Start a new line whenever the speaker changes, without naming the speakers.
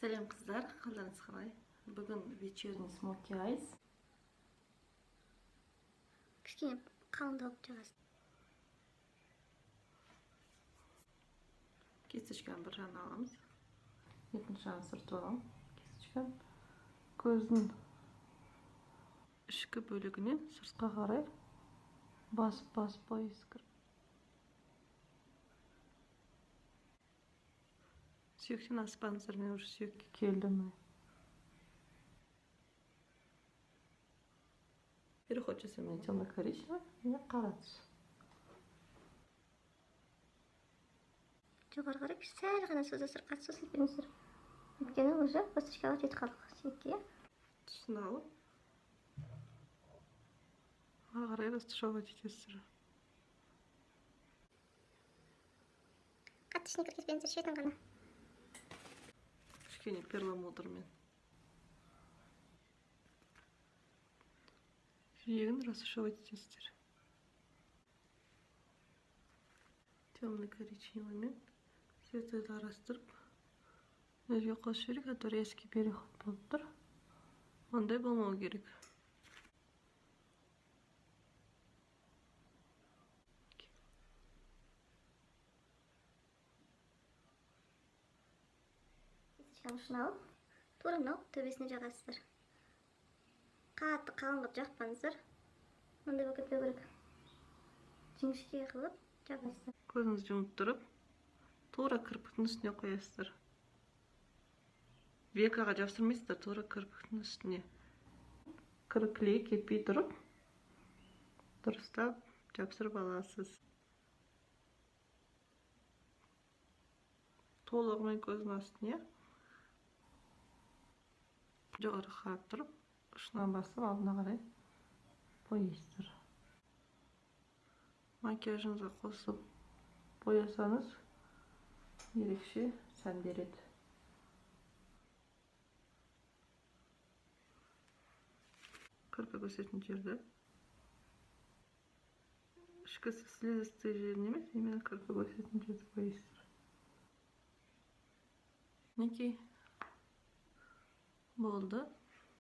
Selam kızlar, қалдарыңыз қалай? Бүгін вечерний smoky eyes.
Кішкене қалыңдау болып жағасың.
Кисточканы бір жағын аламыз. Екінші жағын сыртып аламын. Кисточканы көздің ішкі бөлігінен сыртқа қарай басып бояз кіріп. Сүйектен аспаңыздар, мен уже сүйекке келдім. Переход жасаймын, темно-коричневый, және қара түс.
Жоғары қарай сәл ғана соза сырқат сосын беріңіздер. Өйткені уже косточкаға жетіп қалдық сүйекке.
Түсін алып, ары қарай растушевать етесіздер.
Қатты ішіне кіргізбеңіздер, шетін ғана.
Кішкене перламутрмен. Жиегін растушевать етесіздер. Темно-коричневыймен светлыйды арастырып, өзге қосып жіберейік, а то резкий переход болып тұр. Ондай болмау керек.
Кисточканы ұшына алып, тура мынау төбесіне жағасыздар. Қатты қалың қылып жақпаңыздар. Мындай болып кетпеу керек. Жіңішке қылып жағасыздар.
Көзіңізді жұмып тұрып, тура кірпіктің үстіне қоясыздар. Векаға жапсырмайсыздар, тура кірпіктің үстіне. Кіріклей кетпей тұрып, дұрыстап жапсырып аласыз. Толығымен көздің астына жоғары қарап тұрып, ұшынан басып алдына қарай бояйсыздар. Макияжыңызға қосып боясаңыз, ерекше сән береді. Кірпік өсетін жерді, ішкі слизистый жерін емес, именно кірпік өсетін жерді бояйсыздар. Мінекей болды.